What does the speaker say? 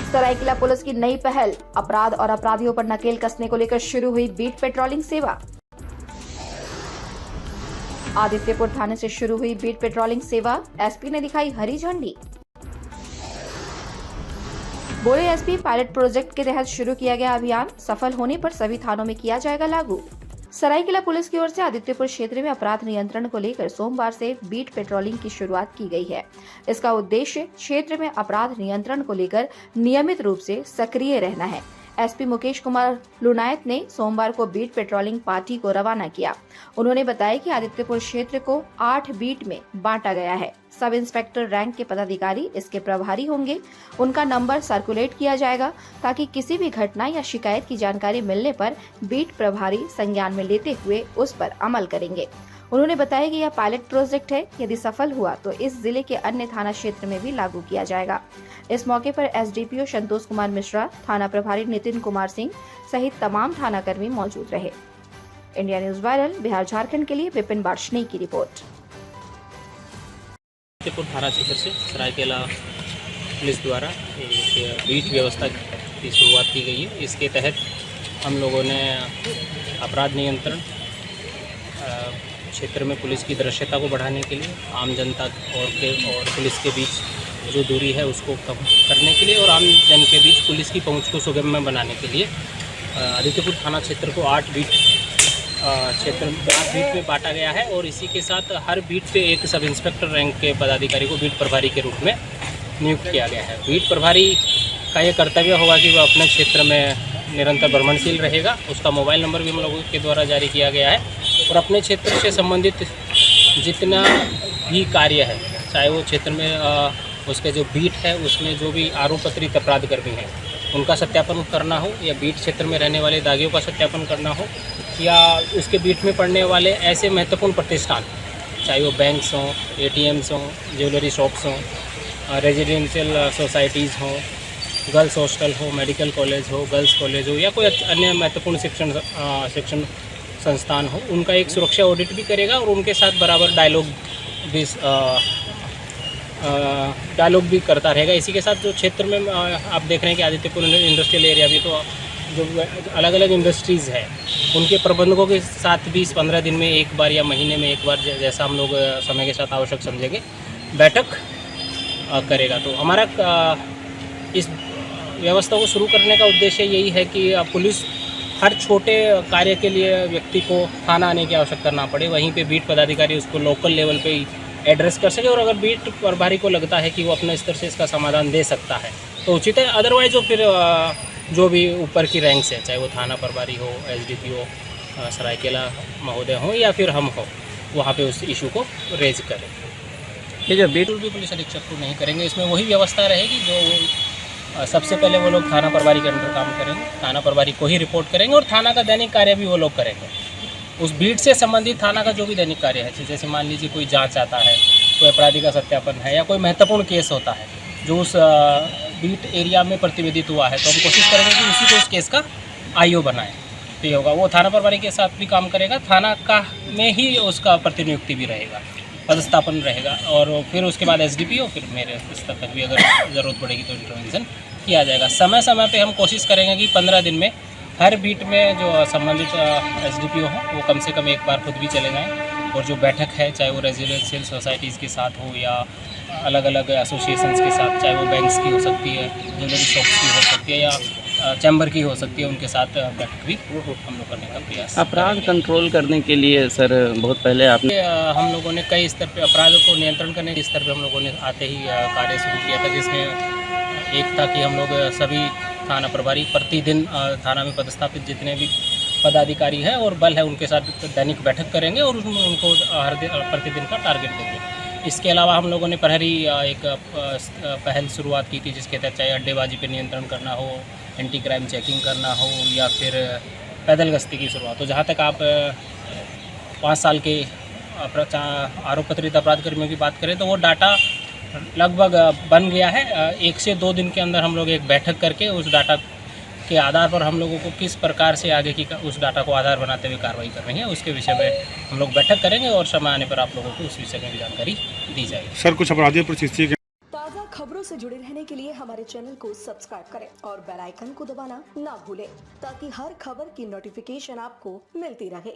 Seraikela police की नई पहल, अपराध और अपराधियों पर नकेल कसने को लेकर शुरू हुई बीट पेट्रोलिंग सेवा। आदित्यपुर थाने से शुरू हुई बीट पेट्रोलिंग सेवा, एसपी ने दिखाई हरी झंडी। बोले एसपी, पायलट प्रोजेक्ट के तहत शुरू किया गया अभियान सफल होने पर सभी थानों में किया जाएगा लागू। सरायकेला पुलिस की ओर से आदित्यपुर क्षेत्र में अपराध नियंत्रण को लेकर सोमवार से बीट पेट्रोलिंग की शुरुआत की गई है। इसका उद्देश्य क्षेत्र में अपराध नियंत्रण को लेकर नियमित रूप से सक्रिय रहना है। एसपी मुकेश कुमार लुनायत ने सोमवार को बीट पेट्रोलिंग पार्टी को रवाना किया। उन्होंने बताया कि आदित्यपुर क्षेत्र को 8 बीट में बांटा गया है। सब इंस्पेक्टर रैंक के पदाधिकारी इसके प्रभारी होंगे। उनका नंबर सर्कुलेट किया जाएगा ताकि किसी भी घटना या शिकायत की जानकारी मिलने पर बीट प्रभारी संज्ञान में लेते हुए उस पर अमल करेंगे। उन्होंने बताया कि यह पायलट प्रोजेक्ट है। यदि सफल हुआ तो इस जिले के अन्य थाना क्षेत्र में भी लागू किया जाएगा। इस मौके पर एसडीपीओ संतोष कुमार मिश्रा, थाना प्रभारी नितिन कुमार सिंह सहित तमाम थाना कर्मी मौजूद रहे। India news viral, Bihar Jharkhand के लिए विपिन बार्शनी की रिपोर्ट। आदित्यपुर थाना क्षेत्र से सरायकेला पुलिस द्वारा एक बीट व्यवस्था की शुरुआत की गई है। इसके तहत हम लोगों ने अपराध नियंत्रण क्षेत्र में पुलिस की दृश्यता को बढ़ाने के लिए आम जनता और पुलिस के बीच जो दूरी है उसको कम करने के लिए और आम जन के बीच पुलिस की पहुंच को सुगम्य बनाने के लिए आदित्यपुर थाना क्षेत्र को 8 बीट में बांटा गया है और इसी के साथ हर बीट पे एक सब इंस्पेक्टर रैंक के पदाधिकारी को बीट प्रभारी के रूप में नियुक्त किया गया है। बीट प्रभारी का ये कर्तव्य होगा कि वह अपने क्षेत्र में निरंतर भ्रमणशील रहेगा। उसका मोबाइल नंबर भी हम लोगों के द्वारा जारी किया गया है और अपने क्षेत्र से संबंधित जितना भी कार्य है, चाहे वो क्षेत्र में उसके जो बीट है उसमें जो भी आरोप पत्रित अपराध कर्मी हैं उनका सत्यापन करना हो या बीट क्षेत्र में रहने वाले दागियों का सत्यापन करना हो या उसके बीट में पड़ने वाले ऐसे महत्वपूर्ण प्रतिष्ठान, चाहे वो बैंक्स हों, एटीएम्स हों, ज्वेलरी शॉप्स हों, रेजिडेंशियल सोसाइटीज़ हों, गर्ल्स हॉस्टल हो, मेडिकल कॉलेज हो, गर्ल्स कॉलेज हो या कोई अन्य महत्वपूर्ण शिक्षण संस्थान हो, उनका एक सुरक्षा ऑडिट भी करेगा और उनके साथ बराबर डायलॉग भी करता रहेगा। इसी के साथ जो क्षेत्र में आप देख रहे हैं कि आदित्यपुर इंडस्ट्रियल एरिया भी, तो जो अलग अलग इंडस्ट्रीज़ है उनके प्रबंधकों के साथ भी 15 दिन में एक बार या महीने में एक बार, जैसा हम लोग समय के साथ आवश्यक समझेंगे, बैठक करेगा। तो हमारा इस व्यवस्था को शुरू करने का उद्देश्य यही है कि पुलिस हर छोटे कार्य के लिए व्यक्ति को थाना आने की आवश्यकता ना पड़े, वहीं पे बीट पदाधिकारी उसको लोकल लेवल पे ही एड्रेस कर सके और अगर बीट प्रभारी को लगता है कि वो अपने स्तर से इसका समाधान दे सकता है तो उचित है। अदरवाइज जो फिर जो भी ऊपर की रैंक्स है, चाहे वो थाना प्रभारी हो, एसडीपीओ सरायकेला महोदय हो या फिर हम हो, वहाँ पे उस इशू को रेज करें। ये जो बीट भी पुलिस अधीक्षक को नहीं करेंगे, इसमें वही व्यवस्था रहेगी जो सबसे पहले वो लोग थाना प्रभारी के अंडर काम करेंगे, थाना प्रभारी को ही रिपोर्ट करेंगे और थाना का दैनिक कार्य भी वो लोग करेंगे। उस बीट से संबंधित थाना का जो भी दैनिक कार्य है, जैसे मान लीजिए कोई जांच आता है, कोई अपराधी का सत्यापन है या कोई महत्वपूर्ण केस होता है जो उस बीट एरिया में प्रतिवेदित हुआ है, तो हम कोशिश करेंगे कि उसी को उस केस का आईओ बनाएं। तो ये होगा, वो थाना प्रभारी के साथ भी काम करेगा, थाना का में ही उसका प्रतिनियुक्ति भी रहेगा, पदस्थापन रहेगा और फिर उसके बाद एसडीपीओ, फिर मेरे स्तर तक भी अगर ज़रूरत पड़ेगी तो इंटरवेंशन किया जाएगा। समय समय पे हम कोशिश करेंगे कि 15 दिन में हर बीट में जो संबंधित एसडीपीओ हो वो कम से कम एक बार खुद भी चले जाएँ और जो बैठक है, चाहे वो रेजिडेंशियल सोसाइटीज़ के साथ हो या अलग अलग एसोसिएशंस के साथ, चाहे वो बैंक्स की हो सकती है, ज्वेलरी शॉप्स की हो सकती है या चैम्बर की हो सकती है, उनके साथ बैठक भी हम लोग करने का प्रयास। अपराध कंट्रोल करने के लिए सर बहुत पहले आपने हम लोगों ने कई स्तर पे अपराध को नियंत्रण करने के स्तर पे हम लोगों ने आते ही कार्य शुरू किया था, जिसमें एक था कि हम लोग सभी थाना प्रभारी प्रतिदिन थाना में पदस्थापित जितने भी पदाधिकारी हैं और बल है उनके साथ दैनिक बैठक करेंगे और उनको हर दिन प्रतिदिन का टारगेट देंगे। इसके अलावा हम लोगों ने प्रहरी एक पहल शुरुआत की थी, जिसके तहत चाहे अड्डेबाजी पर नियंत्रण करना हो, एंटी क्राइम चेकिंग करना हो या फिर पैदल गश्ती की शुरुआत हो। जहाँ तक आप 5 साल के आरोप पत्रित अपराध कर्मियों की बात करें तो वो डाटा लगभग बन गया है। 1 से 2 दिन के अंदर हम लोग एक बैठक करके उस डाटा के आधार पर हम लोगों को किस प्रकार से आगे की उस डाटा को आधार बनाते हुए कार्रवाई कर रही है, उसके विषय में हम लोग बैठक करेंगे और समय आने पर आप लोगों को उस विषय में भी जानकारी दी जाएगी। सर, कुछ अपराधियों पर ताज़ा खबरों खबरों से जुड़े रहने के लिए हमारे चैनल को सब्सक्राइब करें और बेल आइकन को दबाना ना भूलें ताकि हर खबर की नोटिफिकेशन आपको मिलती रहे।